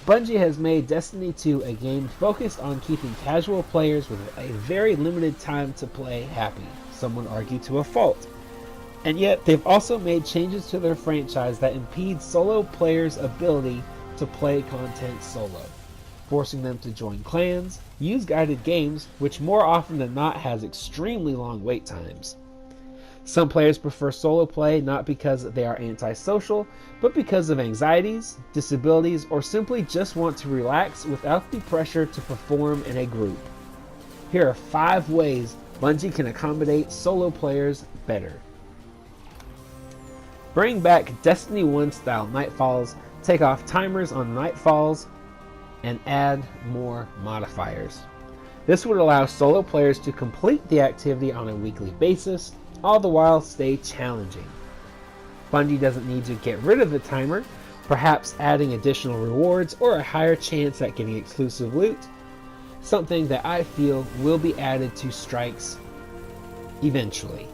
Bungie has made Destiny 2 a game focused on keeping casual players with a very limited time to play happy, some would argue to a fault. And yet, they've also made changes to their franchise that impede solo players' ability to play content solo, forcing them to join clans, use guided games, which more often than not has extremely long wait times. Some players prefer solo play not because they are antisocial, but because of anxieties, disabilities, or simply just want to relax without the pressure to perform in a group. Here are 5 ways Bungie can accommodate solo players better. Bring back Destiny 1 style nightfalls, take off timers on nightfalls, and add more modifiers. This would allow solo players to complete the activity on a weekly basis, all the while stay challenging. Bungie doesn't need to get rid of the timer, perhaps adding additional rewards or a higher chance at getting exclusive loot, something that I feel will be added to strikes eventually.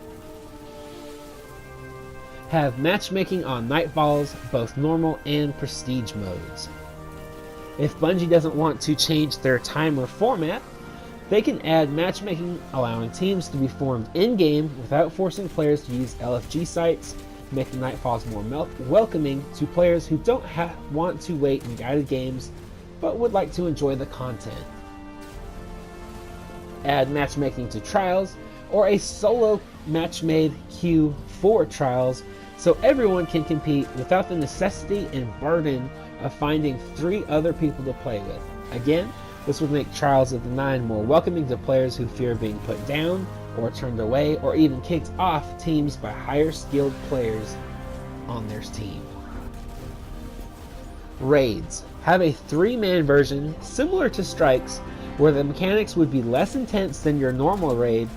Have matchmaking on nightfalls, both normal and prestige modes. If Bungie doesn't want to change their timer format, they can add matchmaking, allowing teams to be formed in-game without forcing players to use LFG sites, making nightfalls more welcoming to players who don't want to wait in guided games but would like to enjoy the content. Add matchmaking to trials, or a solo match-made queue for trials, so everyone can compete without the necessity and burden of finding 3 other people to play with. Again, this would make Trials of the Nine more welcoming to players who fear being put down, or turned away, or even kicked off teams by higher skilled players on their team. Raids. Have a 3-man version similar to Strikes, where the mechanics would be less intense than your normal raid,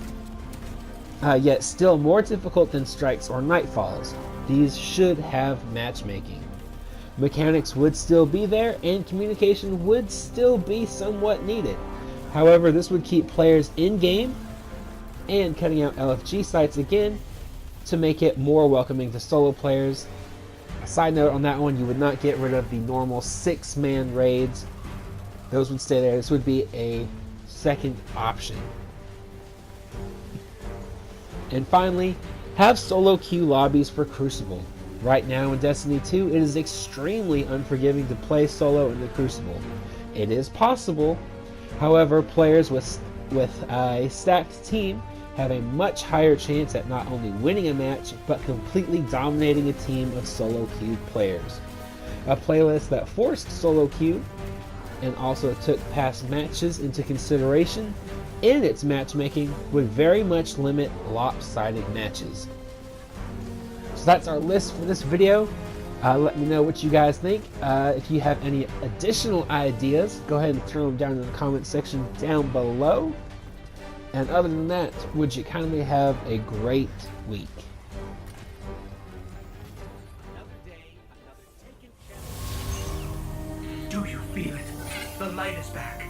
yet still more difficult than Strikes or Nightfalls. These should have matchmaking. Mechanics would still be there, and communication would still be somewhat needed. However, this would keep players in-game, and cutting out LFG sites again to make it more welcoming to solo players. A side note on that one, you would not get rid of the normal 6-man raids. Those would stay there. This would be a second option. And finally, have solo queue lobbies for Crucible. Right now in Destiny 2, it is extremely unforgiving to play solo in the Crucible. It is possible, however, players with a stacked team have a much higher chance at not only winning a match, but completely dominating a team of solo queued players. A playlist that forced solo queue and also took past matches into consideration in its matchmaking would very much limit lopsided matches. So that's our list for this video. Let me know what you guys think. If you have any additional ideas, go ahead and throw them down in the comment section down below. And other than that, would you kindly have a great week. Do you feel it? The light is back.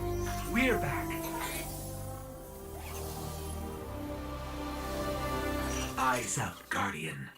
We're back. Eyes up, Guardian.